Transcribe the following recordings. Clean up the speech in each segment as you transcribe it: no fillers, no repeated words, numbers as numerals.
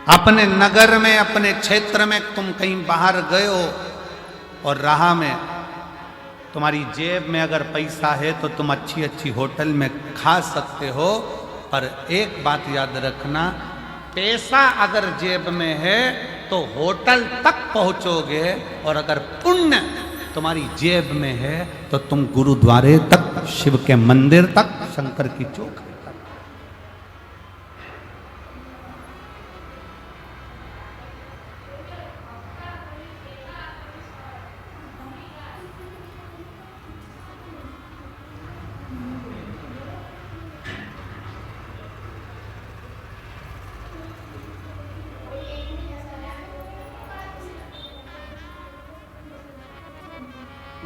अपने नगर में, अपने क्षेत्र में तुम कहीं बाहर गए हो और राह में तुम्हारी जेब में अगर पैसा है तो तुम अच्छी अच्छी होटल में खा सकते हो, पर एक बात याद रखना, पैसा अगर जेब में है तो होटल तक पहुंचोगे, और अगर पुण्य तुम्हारी जेब में है तो तुम गुरुद्वारे तक, शिव के मंदिर तक, शंकर की चौक तक।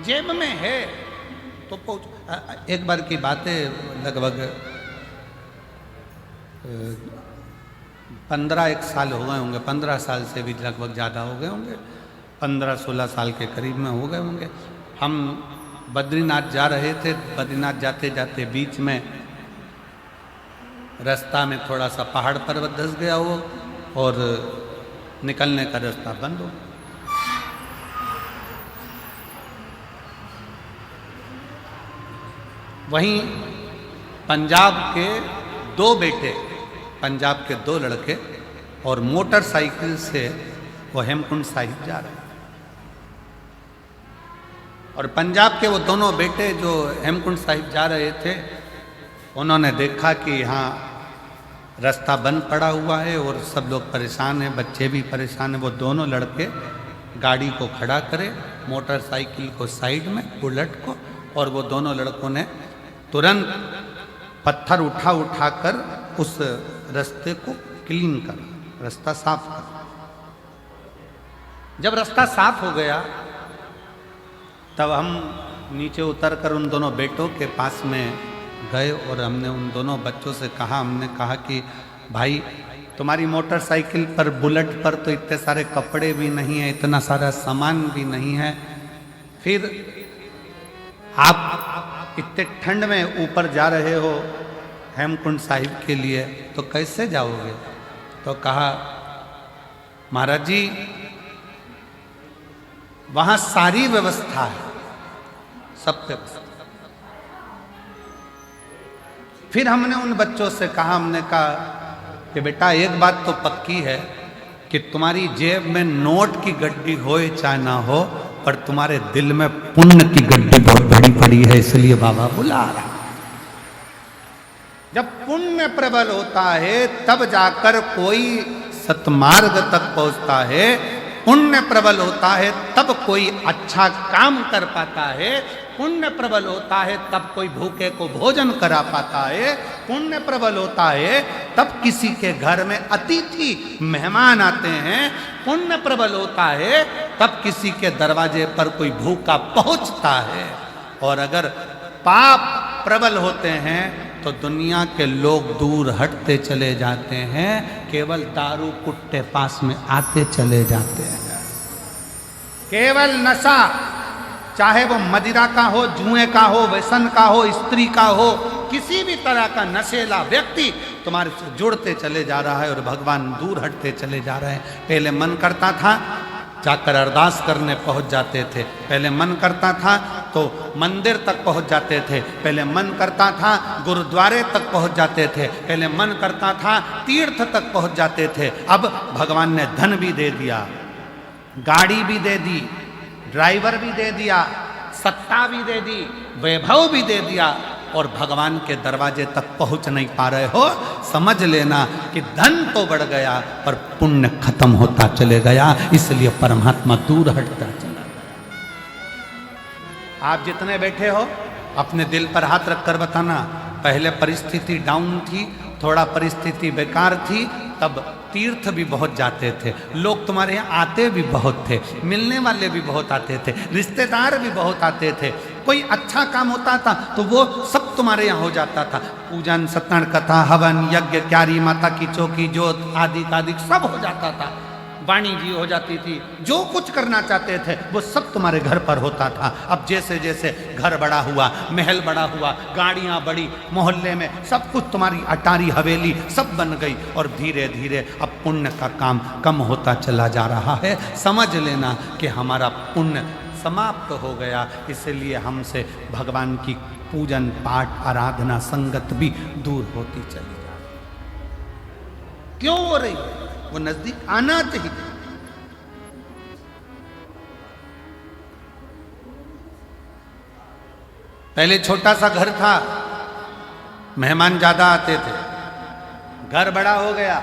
जेब में है तो पहुंच। एक बार की बात है, लगभग 15 साल हो गए होंगे, 15 साल से भी लगभग ज़्यादा हो गए होंगे, 15-16 साल के करीब में हो गए होंगे। हम बद्रीनाथ जा रहे थे। बद्रीनाथ जाते जाते बीच में रास्ता में थोड़ा सा पहाड़ पर्वत धंस गया हो और निकलने का रास्ता बंद हो। वहीं पंजाब के 2 बेटे, पंजाब के 2 लड़के और मोटरसाइकिल से वो हेमकुंड साहिब जा रहे हैं। और पंजाब के वो दोनों बेटे जो हेमकुंड साहिब जा रहे थे, उन्होंने देखा कि यहाँ रास्ता बंद पड़ा हुआ है और सब लोग परेशान हैं, बच्चे भी परेशान हैं। वो दोनों लड़के गाड़ी को खड़ा करे, मोटरसाइकिल को साइड में, बुलेट को, और वो दोनों लड़कों ने तुरंत पत्थर उठा कर उस रास्ते को क्लीन कर, रास्ता साफ कर। जब रास्ता साफ हो गया तब हम नीचे उतर कर उन दोनों बेटों के पास में गए और हमने उन दोनों बच्चों से कहा, हमने कहा कि भाई तुम्हारी मोटरसाइकिल पर, बुलेट पर तो इतने सारे कपड़े भी नहीं है, इतना सारा सामान भी नहीं है, फिर आप इतने ठंड में ऊपर जा रहे हो हेमकुंड साहिब के लिए, तो कैसे जाओगे? तो कहा महाराज जी वहां सारी व्यवस्था है, सब व्यवस्था। फिर हमने उन बच्चों से कहा, हमने कहा कि बेटा एक बात तो पक्की है कि तुम्हारी जेब में नोट की गड्डी हो चाहे ना हो, पर तुम्हारे दिल में पुण्य की गड्डी बहुत बड़ी पड़ी है, इसलिए बाबा बुला रहा। जब पुण्य प्रबल होता है तब जाकर कोई सतमार्ग तक पहुंचता है, पुण्य प्रबल होता है तब कोई अच्छा काम कर पाता है, पुण्य प्रबल होता है तब कोई भूखे को भोजन करा पाता है, पुण्य प्रबल होता है तब किसी के घर में अतिथि मेहमान आते हैं, पुण्य प्रबल होता है तब किसी के दरवाजे पर कोई भूखा पहुंचता है। और अगर पाप प्रबल होते हैं तो दुनिया के लोग दूर हटते चले जाते हैं, केवल दारू कुट्टे पास में आते चले जाते हैं। केवल नशा, चाहे वो मदिरा का हो, जुए का हो, व्यसन का हो, स्त्री का हो, किसी भी तरह का नशेला व्यक्ति तुम्हारे से जुड़ते चले जा रहा है और भगवान दूर हटते चले जा रहे हैं। पहले मन करता था जाकर अरदास करने पहुंच जाते थे, पहले मन करता था तो मंदिर तक पहुंच जाते थे, पहले मन करता था गुरुद्वारे तक पहुंच जाते थे, पहले मन करता था तीर्थ तक पहुंच जाते थे। अब भगवान ने धन भी दे दिया, गाड़ी भी दे दी, ड्राइवर भी दे दिया, सत्ता भी दे दी, वैभव भी दे दिया, और भगवान के दरवाजे तक पहुंच नहीं पा रहे हो। समझ लेना कि धन तो बढ़ गया पर पुण्य खत्म होता चले गया, इसलिए परमात्मा दूर हटता चला गया। आप जितने बैठे हो अपने दिल पर हाथ रखकर बताना, पहले परिस्थिति डाउन थी, थोड़ा परिस्थिति बेकार थी, तब तीर्थ भी बहुत जाते थे, लोग तुम्हारे यहाँ आते भी बहुत थे, मिलने वाले भी बहुत आते थे, रिश्तेदार भी बहुत आते थे, कोई अच्छा काम होता था तो वो सब तुम्हारे यहाँ हो जाता था, पूजन, सत्संग, कथा, हवन, यज्ञ, क्यारी, माता की चौकी, जोत आदि आदि सब हो जाता था। वाणी जी हो जाती थी, जो कुछ करना चाहते थे वो सब तुम्हारे घर पर होता था। अब जैसे जैसे घर बड़ा हुआ, महल बड़ा हुआ, गाड़ियां बढ़ी, मोहल्ले में सब कुछ तुम्हारी अटारी हवेली सब बन गई, और धीरे धीरे अब पुण्य का काम कम होता चला जा रहा है। समझ लेना कि हमारा पुण्य समाप्त हो गया, इसलिए हमसे भगवान की पूजन पाठ आराधना संगत भी दूर होती चली जा रही। क्यों हो रही? वो नजदीक आना चाहिए। पहले छोटा सा घर था, मेहमान ज्यादा आते थे, घर बड़ा हो गया,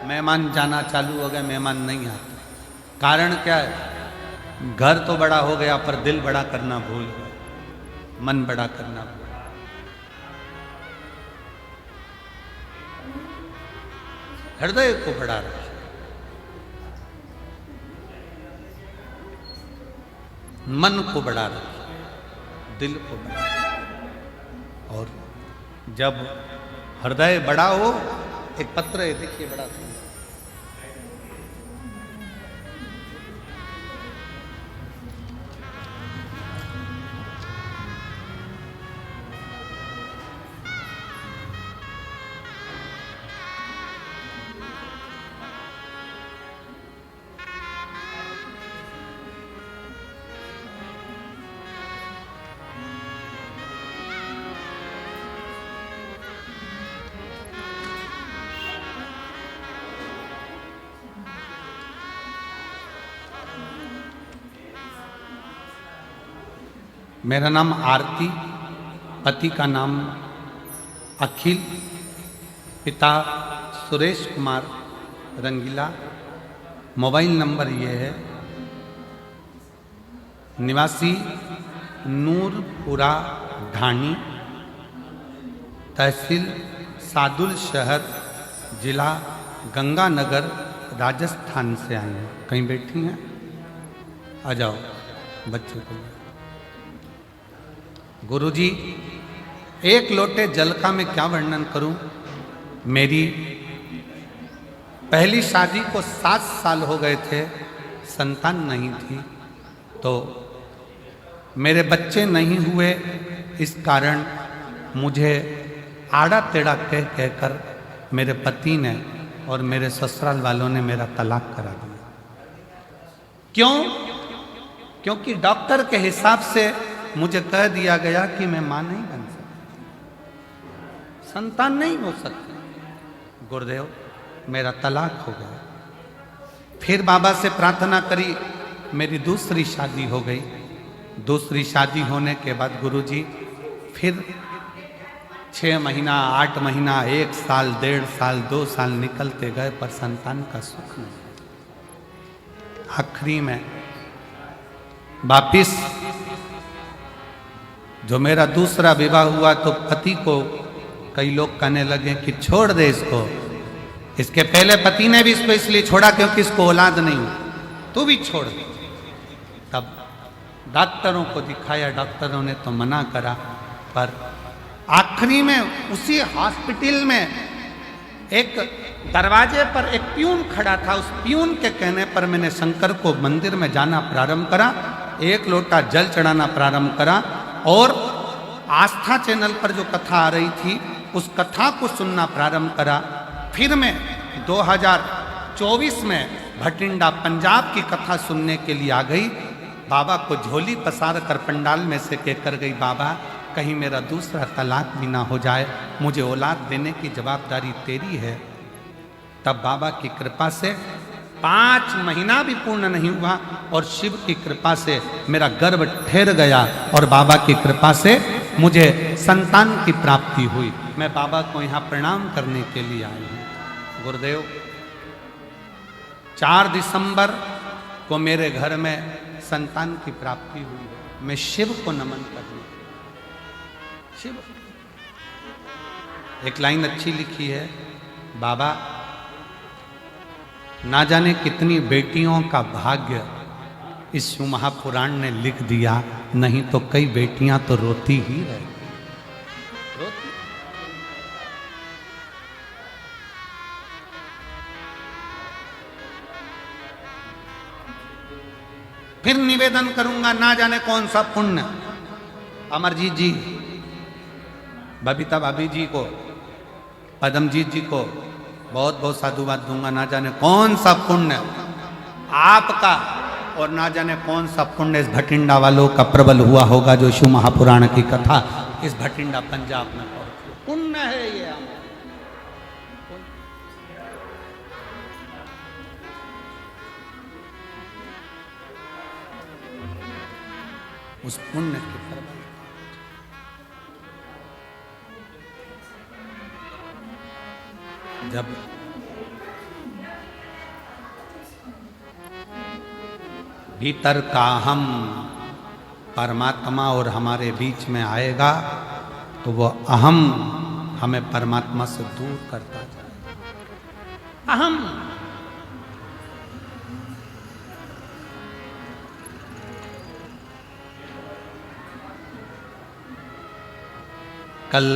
मेहमान जाना चालू हो गया, मेहमान नहीं आते। कारण क्या है? घर तो बड़ा हो गया पर दिल बड़ा करना भूल गए, मन बड़ा करना भूल गए। हृदय को बड़ा रखे, मन को बड़ा रखे, दिल को बड़ा रखे। और जब हृदय बड़ा हो, एक पत्र है देखिए, बड़ा सुंदर, मेरा नाम आरती, पति का नाम अखिल, पिता सुरेश कुमार रंगीला, मोबाइल नंबर ये है, निवासी नूरपुरा ढाणी, तहसील सादुल शहर, जिला गंगानगर, राजस्थान से आए हैं। कहीं बैठी हैं? आ जाओ बच्चों को। गुरुजी, एक लोटे जल का मैं क्या वर्णन करूं। मेरी पहली शादी को 7 साल हो गए थे, संतान नहीं थी, तो मेरे बच्चे नहीं हुए, इस कारण मुझे आड़ा टेढ़ा कह कहकर मेरे पति ने और मेरे ससुराल वालों ने मेरा तलाक करा दिया। क्यों? क्योंकि डॉक्टर के हिसाब से मुझे कह दिया गया कि मैं मां नहीं बन सकती, संतान नहीं हो सकती। गुरुदेव, मेरा तलाक हो गया। फिर बाबा से प्रार्थना करी, मेरी दूसरी शादी हो गई। दूसरी शादी होने के बाद गुरुजी फिर 6 महीना, 8 महीना, 1 साल, 1.5 साल, 2 साल निकलते गए, पर संतान का सुख नहीं। आखिरी में वापिस जो मेरा दूसरा विवाह हुआ, तो पति को कई लोग कहने लगे कि छोड़ दे इसको। इसके पहले पति ने भी इसको इसलिए छोड़ा क्योंकि इसको औलाद नहीं हुई, तू भी छोड़ दे। तब डॉक्टरों को दिखाया, डॉक्टरों ने तो मना करा, पर आखिरी में उसी हॉस्पिटल में एक दरवाजे पर एक प्यून खड़ा था। उस प्यून के कहने पर मैंने शंकर को मंदिर में जाना प्रारंभ करा, 1 लोटा जल चढ़ाना प्रारंभ करा, और आस्था चैनल पर जो कथा आ रही थी उस कथा को सुनना प्रारंभ करा। फिर मैं 2024 में भटिंडा पंजाब की कथा सुनने के लिए आ गई। बाबा को झोली पसार कर पंडाल में से कहकर गई, बाबा कहीं मेरा दूसरा तलाक भी ना हो जाए, मुझे औलाद देने की जवाबदारी तेरी है। तब बाबा की कृपा से 5 महीना भी पूर्ण नहीं हुआ और शिव की कृपा से मेरा गर्भ ठहर गया और बाबा की कृपा से मुझे संतान की प्राप्ति हुई। मैं बाबा को यहाँ प्रणाम करने के लिए आई हूँ। गुरुदेव, 4 दिसंबर को मेरे घर में संतान की प्राप्ति हुई। मैं शिव को नमन करने, शिव। एक लाइन अच्छी लिखी है, बाबा ना जाने कितनी बेटियों का भाग्य इस शिव महापुराण ने लिख दिया, नहीं तो कई बेटियां तो रोती ही रह रोती। फिर निवेदन करूंगा, ना जाने कौन सा पुण्य अमरजीत जी, बबीता भाभी जी को, पदमजीत जी को बहुत बहुत साधुवाद दूंगा। ना जाने कौन सा पुण्य आपका और ना जाने कौन सा पुण्य इस भटिंडा वालों का प्रबल हुआ होगा, जो शिव महापुराण की कथा इस भटिंडा पंजाब में पुण्य है ये। उस पुण्य के प्रबल जब भीतर का हम परमात्मा और हमारे बीच में आएगा तो वो अहम हमें परमात्मा से दूर करता जाएगा। अहम कल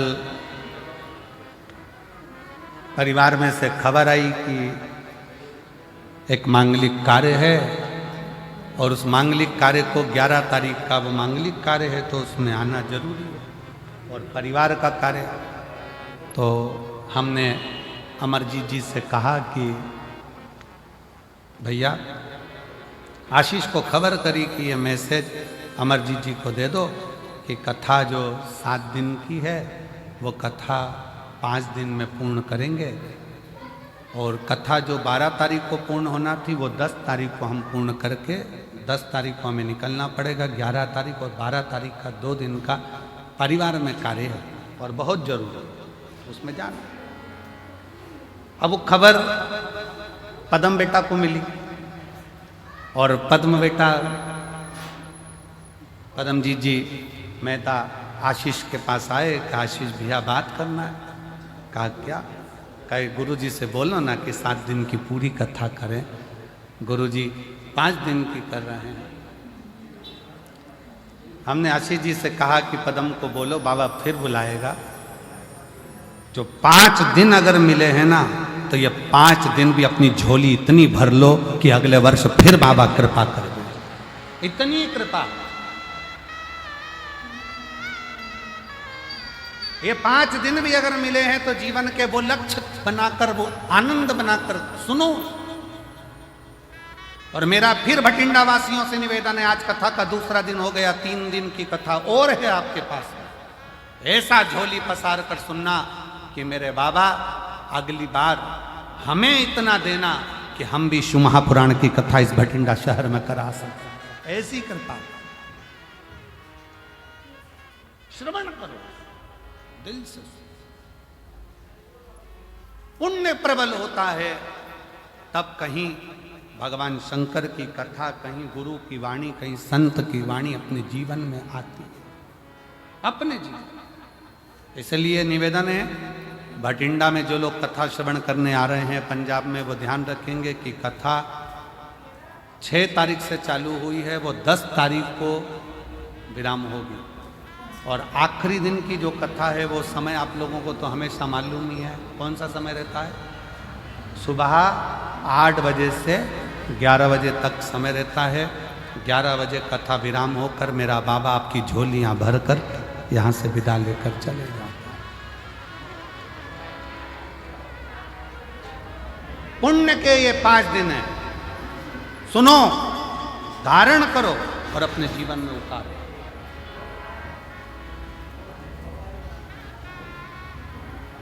परिवार में से खबर आई कि एक मांगलिक कार्य है और उस मांगलिक कार्य को 11 तारीख का वो मांगलिक कार्य है, तो उसमें आना जरूरी है और परिवार का कार्य। तो हमने अमरजीत जी से कहा कि भैया आशीष को खबर करी कि ये मैसेज अमरजीत जी को दे दो कि कथा जो 7 दिन की है वो कथा 5 दिन में पूर्ण करेंगे, और कथा जो 12 तारीख को पूर्ण होना थी वो 10 तारीख को हम पूर्ण करके 10 तारीख को हमें निकलना पड़ेगा। 11 तारीख और 12 तारीख का 2 दिन का परिवार में कार्य है और बहुत जरूरी है उसमें जाना। अब वो खबर पद्म बेटा को मिली और पद्म बेटा पद्मजीत जी मेहता आशीष के पास आए कि आशीष भैया बात करना है। कहा क्या? कहे गुरुजी से बोलो ना कि 7 दिन की पूरी कथा करें, गुरुजी 5 दिन की कर रहे हैं। हमने आशीष जी से कहा कि पद्म को बोलो, बाबा फिर बुलाएगा। जो 5 दिन अगर मिले हैं ना तो ये 5 दिन भी अपनी झोली इतनी भर लो कि अगले वर्ष फिर बाबा कृपा कर दे। इतनी कृपा। ये 5 दिन भी अगर मिले हैं तो जीवन के वो लक्ष्य बनाकर, वो आनंद बनाकर सुनो। और मेरा फिर भटिंडा वासियों से निवेदन है, आज कथा का दूसरा दिन हो गया, 3 दिन की कथा और है आपके पास। ऐसा झोली पसार कर सुनना कि मेरे बाबा अगली बार हमें इतना देना कि हम भी शिव महापुराण की कथा इस भटिंडा शहर में करा सकें। ऐसी कृपा श्रवण करो दिल से। पुण्य प्रबल होता है तब कहीं भगवान शंकर की कथा, कहीं गुरु की वाणी, कहीं संत की वाणी अपने जीवन में आती है, अपने जीवन। इसलिए निवेदन है, भटिंडा में जो लोग कथा श्रवण करने आ रहे हैं पंजाब में, वो ध्यान रखेंगे कि कथा 6 तारीख से चालू हुई है, वो 10 तारीख को विराम होगी। और आखिरी दिन की जो कथा है वो समय आप लोगों को तो हमेशा मालूम ही है। कौन सा समय रहता है? सुबह 8 बजे से 11 बजे तक समय रहता है। 11 बजे कथा विराम होकर मेरा बाबा आपकी झोलियां भरकर यहाँ से विदा लेकर चले जाते हैं। पुण्य के ये 5 दिन हैं, सुनो, धारण करो और अपने जीवन में उतारो।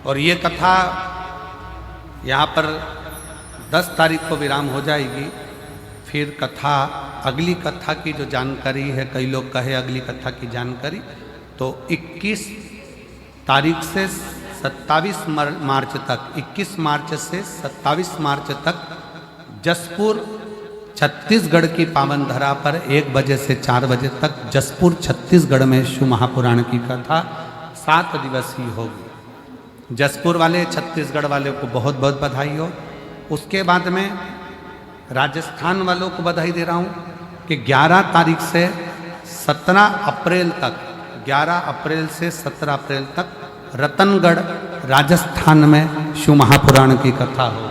और ये कथा यहाँ पर 10 तारीख को विराम हो जाएगी। फिर कथा, अगली कथा की जो जानकारी है, कई लोग कहे अगली कथा की जानकारी, तो 21 तारीख से 27 मार्च तक, 21 मार्च से 27 मार्च तक जसपुर छत्तीसगढ़ की पावन धरा पर 1 बजे से 4 बजे तक जसपुर छत्तीसगढ़ में शिव महापुराण की कथा 7 दिवसीय होगी। जसपुर वाले, छत्तीसगढ़ वाले को बहुत बहुत बधाई हो। उसके बाद में राजस्थान वालों को बधाई दे रहा हूँ कि 11 तारीख से 17 अप्रैल तक, 11 अप्रैल से 17 अप्रैल तक रतनगढ़ राजस्थान में शिव महापुराण की कथा हो।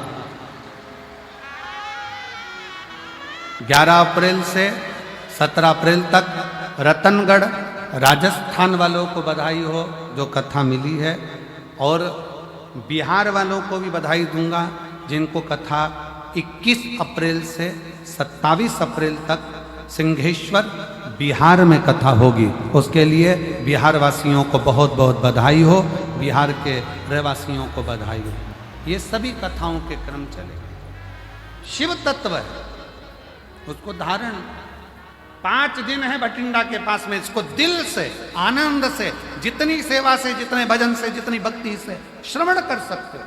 11 अप्रैल से 17 अप्रैल तक रतनगढ़ राजस्थान वालों को बधाई हो जो कथा मिली है, और बिहार वालों को भी बधाई दूंगा जिनको कथा 21 अप्रैल से 27 अप्रैल तक सिंहेश्वर बिहार में कथा होगी। उसके लिए बिहार वासियों को बहुत बहुत बधाई हो, बिहार के रहवासियों को बधाई हो। ये सभी कथाओं के क्रम चले। शिव तत्व है, उसको धारण 5 दिन है बठिंडा के पास में, इसको दिल से आनंद से, जितनी सेवा से, जितने भजन से, जितनी भक्ति से श्रवण कर सकते हो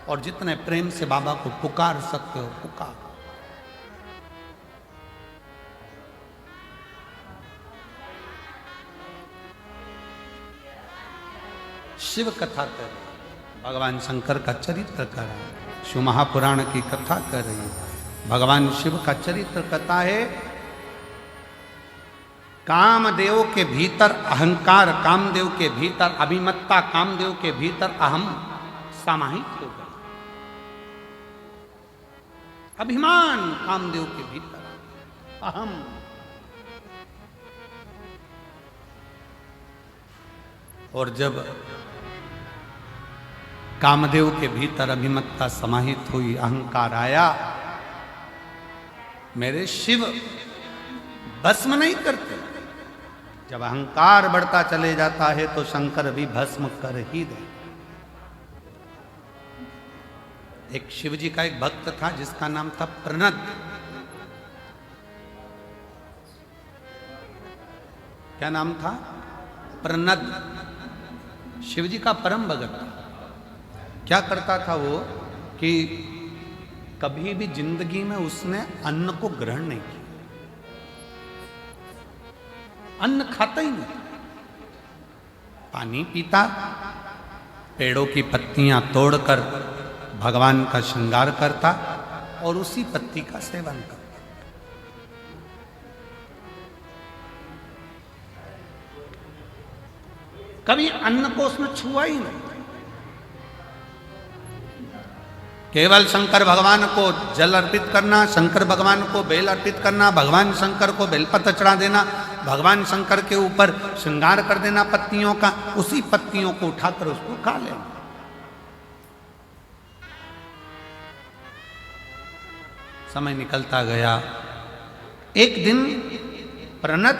और जितने प्रेम से बाबा को पुकार सकते हो पुकार। शिव कथा कर, भगवान शंकर का चरित्र कर रहा है, शिव महापुराण की कथा कर रही है। भगवान शिव का चरित्र कथा है। कामदेव के भीतर अहंकार, कामदेव के भीतर अभिमत्ता, कामदेव के भीतर अहम समाहित हो गया। अभिमान कामदेव के भीतर अहम। और जब कामदेव के भीतर अभिमत्ता समाहित हुई, अहंकार आया, मेरे शिव भस्म नहीं करते। जब अहंकार बढ़ता चले जाता है तो शंकर भी भस्म कर ही दे। एक शिव जी का एक भक्त था जिसका नाम था प्रनद। क्या नाम था? प्रनद। शिव जी का परम भगत था। क्या करता था वो कि कभी भी जिंदगी में उसने अन्न को ग्रहण नहीं किया, अन्न खाता ही नहीं, पानी पीता, पेड़ों की पत्तियां तोड़कर भगवान का श्रृंगार करता और उसी पत्ती का सेवन करता। कभी अन्न को उसने छुआ ही नहीं। केवल शंकर भगवान को जल अर्पित करना, शंकर भगवान को बेल अर्पित करना, भगवान शंकर को बेलपत्र चढ़ा देना, भगवान शंकर के ऊपर श्रृंगार कर देना पत्तियों का, उसी पत्तियों को उठाकर उसको खा लेना। समय निकलता गया। एक दिन प्रणत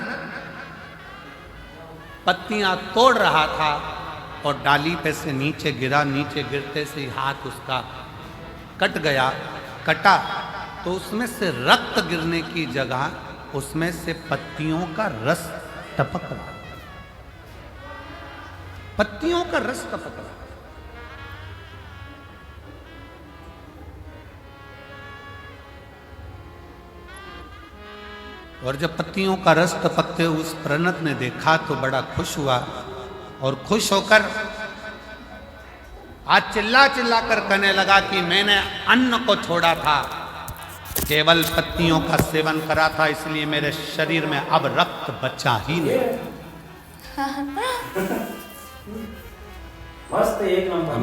पत्तियां तोड़ रहा था और डाली पे से नीचे गिरा। नीचे गिरते से हाथ उसका कट गया। कटा तो उसमें से रक्त गिरने की जगह उसमें से पत्तियों का रस टपक रहा। पत्तियों का रस टपक रहा। और जब पत्तियों का रस टपकते उस प्रणत ने देखा तो बड़ा खुश हुआ और खुश होकर आज चिल्ला चिल्ला कर कहने लगा कि मैंने अन्न को छोड़ा था, केवल पत्तियों का सेवन करा था, इसलिए मेरे शरीर में अब रक्त बचा ही नहीं।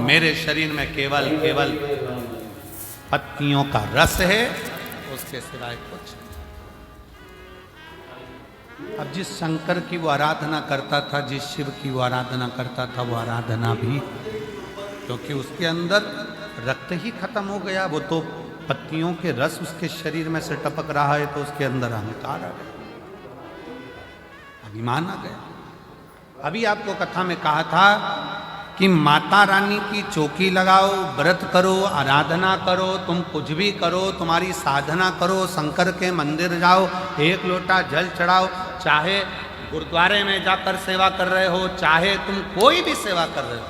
मेरे शरीर में केवल पत्तियों का रस है, उसके सिवाय कुछ। अब जिस शंकर की वो आराधना करता था, जिस शिव की वो आराधना करता था, वो आराधना भी, क्योंकि उसके अंदर रक्त ही खत्म हो गया, वो तो पत्तियों के रस उसके शरीर में से टपक रहा है, तो उसके अंदर अहंकार आ गया, अभिमान आ गया। अभी आपको कथा में कहा था कि माता रानी की चौकी लगाओ, व्रत करो, आराधना करो, तुम कुछ भी करो, तुम्हारी साधना करो, शंकर के मंदिर जाओ, एक लोटा जल चढ़ाओ, चाहे गुरुद्वारे में जाकर सेवा कर रहे हो, चाहे तुम कोई भी सेवा कर रहे हो,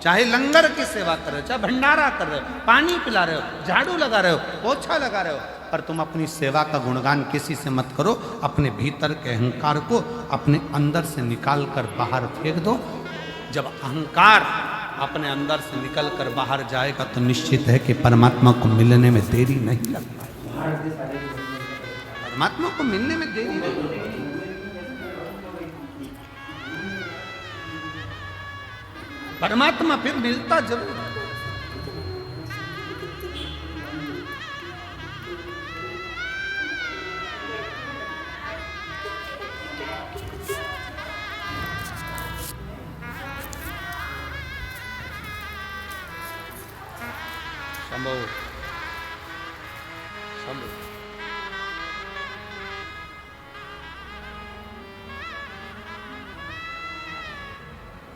चाहे लंगर की सेवा कर रहे हो, चाहे भंडारा कर रहे हो, पानी पिला रहे हो, झाड़ू लगा रहे हो, पोछा लगा रहे हो, पर तुम अपनी सेवा का गुणगान किसी से मत करो। अपने भीतर के अहंकार को अपने अंदर से निकाल कर बाहर फेंक दो। जब अहंकार अपने अंदर से निकल कर बाहर जाएगा तो निश्चित है कि परमात्मा को मिलने में देरी नहीं लगता। परमात्मा को मिलने में देरी नहीं लगती। परमात्मा फिर मिलता जरूर। शंभो शंभो।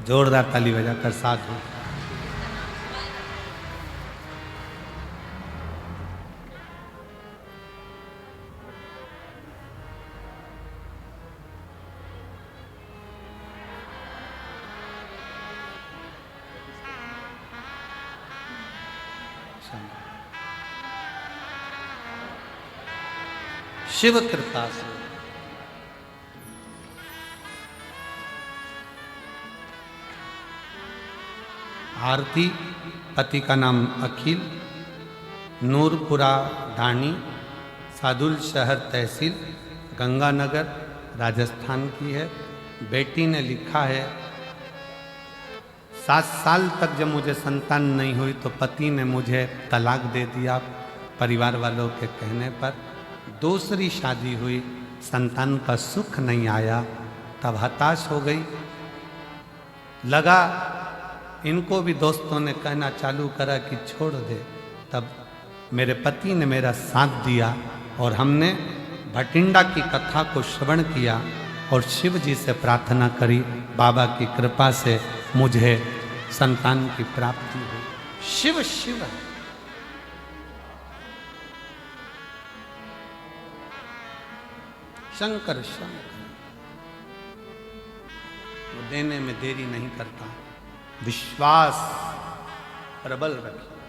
जोरदार ताली बजाकर साधु। शिव कृपा से आरती, पति का नाम अखिल, नूरपुरा ढाणी, सादुल शहर तहसील, गंगानगर, राजस्थान की है। बेटी ने लिखा है 7 साल तक जब मुझे संतान नहीं हुई तो पति ने मुझे तलाक दे दिया परिवार वालों के कहने पर। दूसरी शादी हुई, संतान का सुख नहीं आया, तब हताश हो गई। लगा इनको भी दोस्तों ने कहना चालू करा कि छोड़ दे, तब मेरे पति ने मेरा साथ दिया और हमने भटिंडा की कथा को श्रवण किया और शिव जी से प्रार्थना करी। बाबा की कृपा से मुझे संतान की प्राप्ति हुई। शिव शिव है। शंकर शंकर, वो देने में देरी नहीं करता। विश्वास प्रबल रखिए,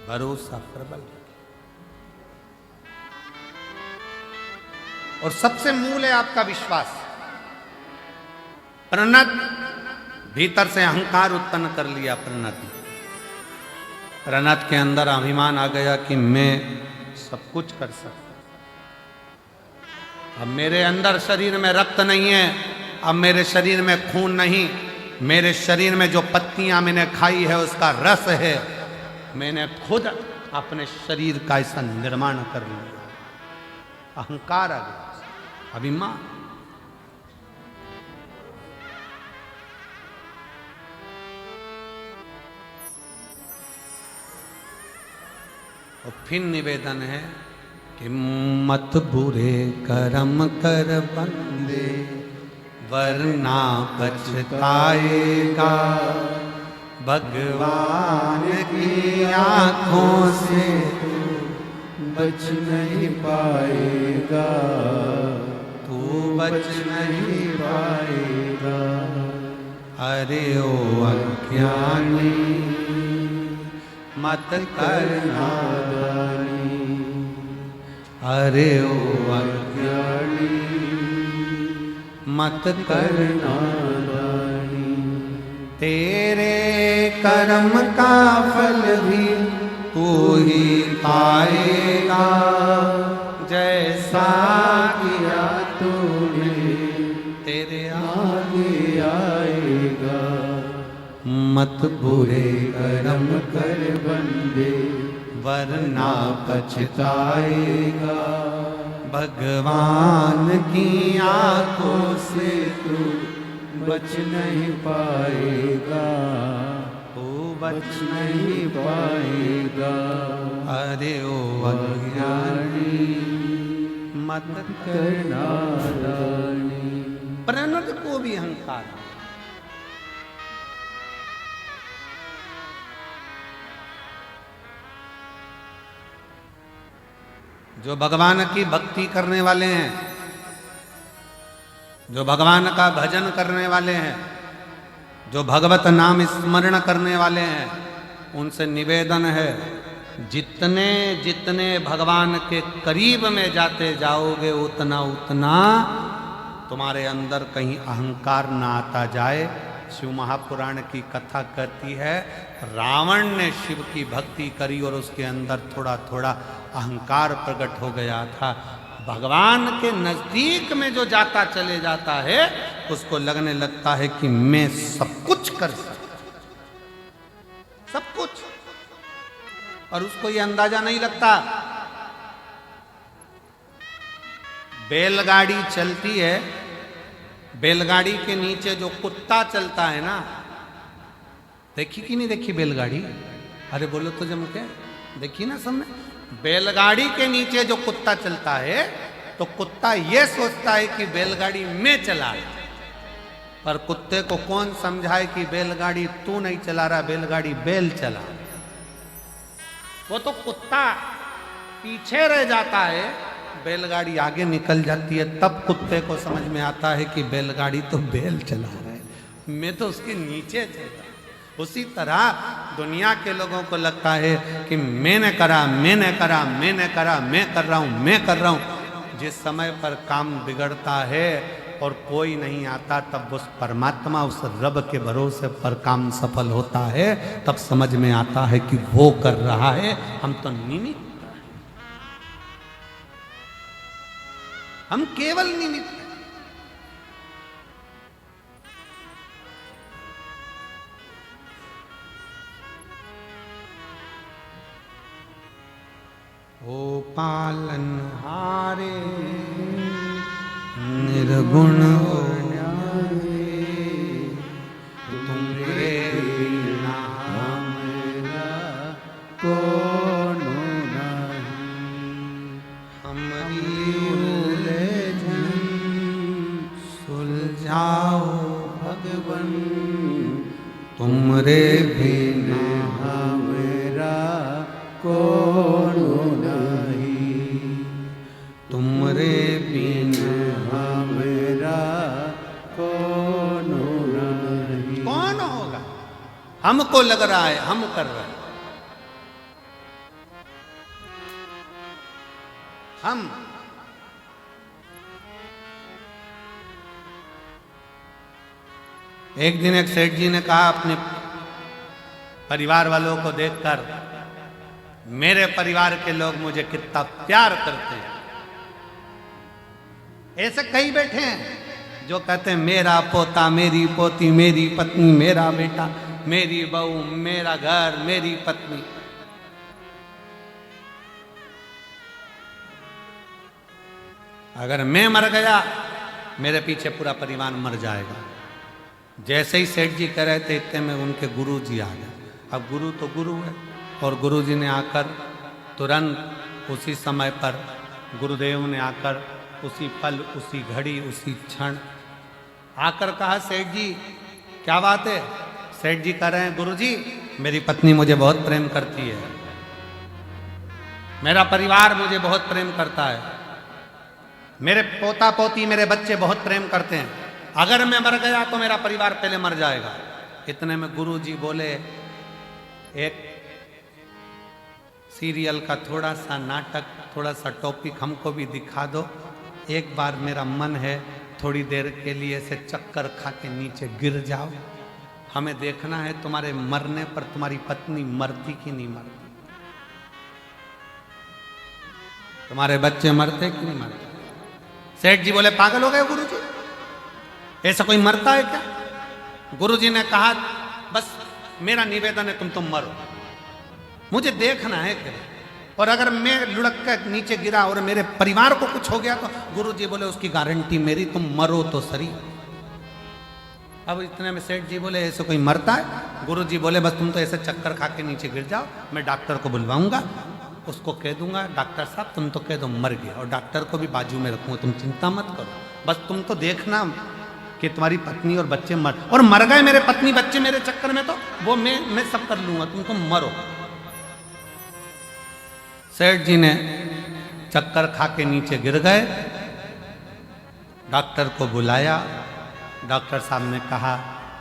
भरोसा प्रबल रखिए। और सबसे मूल है आपका विश्वास। प्रणत भीतर से अहंकार उत्पन्न कर लिया। प्रणत के अंदर अभिमान आ गया कि मैं सब कुछ कर सकता। अब मेरे अंदर शरीर में रक्त नहीं है, अब मेरे शरीर में खून नहीं, मेरे शरीर में जो पत्तियां मैंने खाई है उसका रस है। मैंने खुद अपने शरीर का ऐसा निर्माण कर लिया। अहंकार आ गया, अभिमान। और फिर निवेदन है कि मत बुरे कर्म कर बंदे, वरना पछताएगा। भगवान की आंखों से बच नहीं पाएगा, तू बच नहीं पाएगा। अरे ओ अज्ञानी मत करना नादानी, अरे ओ अज्ञानी मत करना करना। नादानी। तेरे कर्म का फल भी तू ही पाएगा। जैसा किया तूने तेरे आगे आएगा। मत बुरे कर्म कर बंदे, वरना पछताएगा। भगवान की आंखों से तू बच नहीं पाएगा, तू बच बच नहीं पाएगा। अरे ओ अज्ञानी मत करना नादानी। प्रणत को भी अहंकार। जो भगवान की भक्ति करने वाले हैं, जो भगवान का भजन करने वाले हैं, जो भगवत नाम स्मरण करने वाले हैं, उनसे निवेदन है जितने जितने भगवान के करीब में जाते जाओगे उतना उतना तुम्हारे अंदर कहीं अहंकार ना आता जाए। शिव महापुराण की कथा कहती है रावण ने शिव की भक्ति करी और उसके अंदर थोड़ा थोड़ा अहंकार प्रकट हो गया था। भगवान के नजदीक में जो जाता चले जाता है उसको लगने लगता है कि मैं सब कुछ कर सकता, सब कुछ, और उसको ये अंदाजा नहीं लगता। बैलगाड़ी चलती है, बैलगाड़ी के नीचे जो कुत्ता चलता है ना, देखी कि नहीं देखी बैलगाड़ी? अरे बोलो तो जम के, देखिए ना सामने, बैलगाड़ी के नीचे जो कुत्ता चलता है तो कुत्ता ये सोचता है कि बैलगाड़ी मैं चला रहा, पर कुत्ते को कौन समझाए कि बैलगाड़ी तू नहीं चला रहा, बैलगाड़ी बैल चला। वो तो कुत्ता पीछे रह जाता है, बैलगाड़ी आगे निकल जाती है, तब कुत्ते को समझ में आता है कि बैलगाड़ी तो बैल चला रहा है, मैं तो उसके नीचे चल रहा। उसी तरह दुनिया के लोगों को लगता है कि मैंने करा, मैंने करा, मैंने करा, मैं कर रहा हूं, मैं कर रहा हूं। जिस समय पर काम बिगड़ता है और कोई नहीं आता, तब उस परमात्मा, उस रब के भरोसे पर काम सफल होता है, तब समझ में आता है कि वो कर रहा है, हम तो निमित्त, हम केवल निमित्त हैं। ओ पालनहारे निर्गुण हो तुमरे बिना हमारा कौन नहीं, हमारी उलझन सुलझाओ भगवन तुमरे बिना हमारा कौन नहीं, तुमरे बिना हमारा कौन नहीं। कौन होगा? हमको लग रहा है हम कर रहे हैं, हम एक दिन एक सेठ जी ने कहा अपने परिवार वालों को देखकर, मेरे परिवार के लोग मुझे कितना प्यार करते हैं। ऐसे कई बैठे हैं जो कहते हैं मेरा पोता, मेरी पोती, मेरी पत्नी, मेरा बेटा, मेरी बहू, मेरा घर, मेरी पत्नी। अगर मैं मर गया, मेरे पीछे पूरा परिवार मर जाएगा। जैसे ही सेठ जी कह रहे थे, इतने में उनके गुरु जी आ गए। अब गुरु तो गुरु है, और गुरु जी ने आकर तुरंत उसी समय पर, गुरुदेव ने आकर उसी पल, उसी घड़ी, उसी क्षण आकर कहा, सेठ जी क्या बात है? सेठ जी कह रहे हैं, गुरु जी मेरी पत्नी मुझे बहुत प्रेम करती है, मेरा परिवार मुझे बहुत प्रेम करता है, मेरे पोता पोती, मेरे बच्चे बहुत प्रेम करते हैं, अगर मैं मर गया तो मेरा परिवार पहले मर जाएगा। इतने में गुरु जी बोले, एक सीरियल का थोड़ा सा नाटक, थोड़ा सा टॉपिक हमको भी दिखा दो। एक बार मेरा मन है थोड़ी देर के लिए से चक्कर खा के नीचे गिर जाओ, हमें देखना है तुम्हारे मरने पर तुम्हारी पत्नी मरती कि नहीं मरती, तुम्हारे बच्चे मरते कि नहीं मरते। सेठ जी बोले, पागल हो गए गुरु जी, ऐसा कोई मरता है क्या? गुरु जी ने कहा, बस मेरा निवेदन है तुम मरो, मुझे देखना है क्या। और अगर मैं लुढ़क कर नीचे गिरा और मेरे परिवार को कुछ हो गया तो गुरु जी बोले, उसकी गारंटी मेरी, तुम मरो तो सही। अब इतने में सेठ जी बोले, ऐसे कोई मरता है? गुरु जी बोले, बस तुम तो ऐसे चक्कर खा के नीचे गिर जाओ, मैं डॉक्टर को बुलवाऊंगा, उसको कह दूंगा, डॉक्टर साहब तुम तो कह दो मर गया, और डॉक्टर को भी बाजू में रखूंगा, तुम चिंता मत करो, बस तुम तो देखना कि तुम्हारी पत्नी और बच्चे मर गए मेरे पत्नी बच्चे मेरे चक्कर में, तो वो मैं सब कर लूंगा, तुम मरो। सेठ जी ने चक्कर खा के नीचे गिर गए, डॉक्टर को बुलाया, डॉक्टर साहब ने कहा,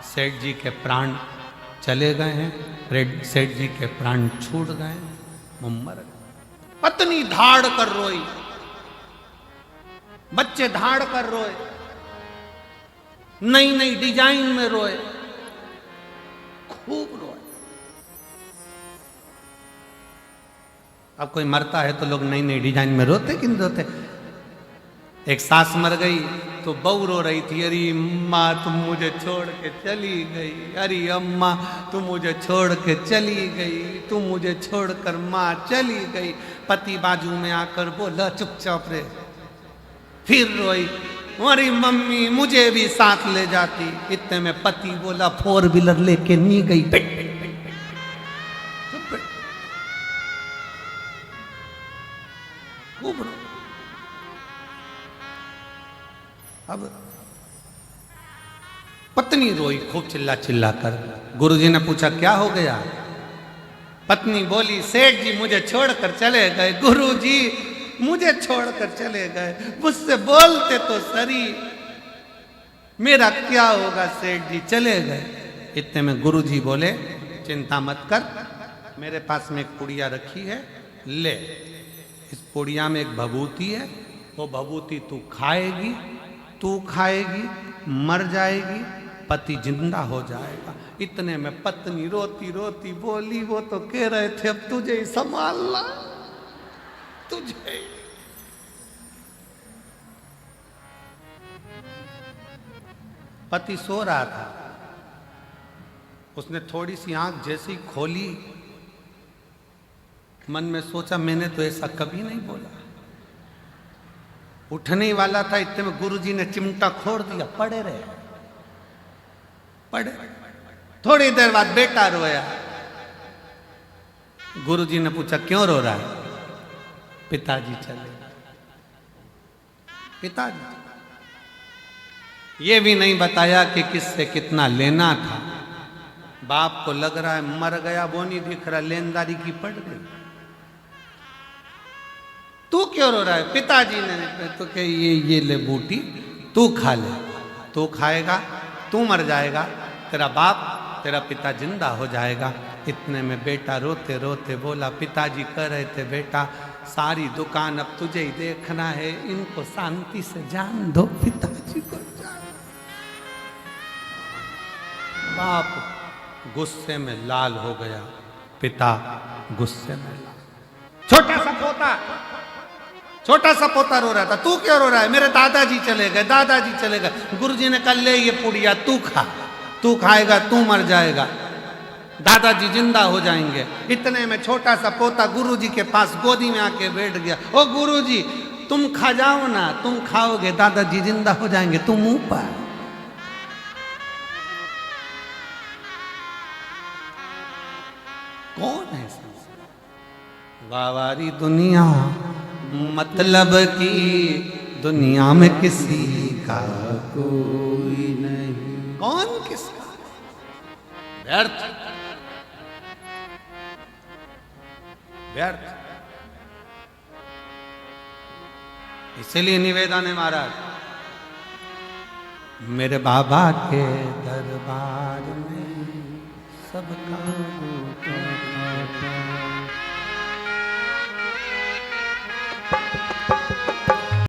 सेठ जी के प्राण चले गए हैं, सेठ जी के प्राण छूट गए, वो मर गए। पत्नी धाड़ कर रोई, बच्चे धाड़ कर रोए, नई नई डिजाइन में रोए, खूब रोए। अब कोई मरता है तो लोग नई नई डिजाइन में रोते कि नहीं रोते? एक सास मर गई तो बहू रो रही थी, अरे अम्मा तुम मुझे छोड़ के चली गई, अरे अम्मा तुम मुझे छोड़ के चली गई, तुम मुझे छोड़कर माँ चली गई। पति बाजू में आकर बोला, चुपचाप रे। फिर रोई, अरे मम्मी मुझे भी साथ ले जाती। इतने में पति बोला, 4 व्हीलर लेके नहीं गई, चुप खूब रो। अब पत्नी रोई खूब चिल्ला चिल्ला कर। गुरुजी ने पूछा क्या हो गया? पत्नी बोली सेठ जी मुझे छोड़कर चले गए, गुरुजी मुझे छोड़कर चले गए, मुझसे बोलते तो सरी, मेरा क्या होगा सेठ जी, चले गए। इतने में गुरुजी बोले चिंता मत कर, मेरे पास में एक पुड़िया रखी है, ले, इस पुड़िया में एक भभूति है, वो भभूति तू खाएगी, तू खाएगी मर जाएगी, पति जिंदा हो जाएगा। इतने में पत्नी रोती रोती बोली वो तो कह रहे थे अब तुझे ही संभालना, तुझे। पति सो रहा था, उसने थोड़ी सी आंख जैसी खोली, मन में सोचा मैंने तो ऐसा कभी नहीं बोला। उठने ही वाला था, इतने में गुरुजी ने चिमटा खोड़ दिया, पड़े रहे, पड़े। थोड़ी देर बाद बेटा रोया। गुरुजी ने पूछा क्यों रो रहा है? पिताजी चले। पिताजी ये भी नहीं बताया कि किससे कितना लेना था। बाप को लग रहा है मर गया, वो नहीं दिख रहा, लेनदारी की पड़ गई। तू क्यों रो रहा है? पिताजी ने तो कहे ये ले बूटी, तू खा ले, तू खाएगा तू मर जाएगा, तेरा बाप तेरा पिता जिंदा हो जाएगा। इतने में बेटा रोते रोते बोला पिताजी कह रहे थे बेटा सारी दुकान अब तुझे ही देखना है, इनको शांति से जान दो, पिताजी को जान। बाप गुस्से में लाल हो गया, पिता गुस्से में लाल। छोटा सा पोता रो रहा था, तू क्यों रो रहा है? मेरे दादाजी चले गए, दादाजी चले गए। गुरुजी ने कहा ले ये पुड़िया तू खा, तू खाएगा तू मर जाएगा, दादाजी जिंदा हो जाएंगे। इतने में छोटा सा पोता गुरुजी के पास गोदी में आके बैठ गया। ओ गुरुजी तुम खा जाओ ना, तुम खाओगे दादाजी जिंदा हो जाएंगे, तुम मुंह पर। कौन है वावारी दुनिया, मतलब की दुनिया में किसी का कोई नहीं। कौन किसका? व्यर्थ व्यर्थ। इसीलिए निवेदन है महाराज, मेरे बाबा के दरबार में सबका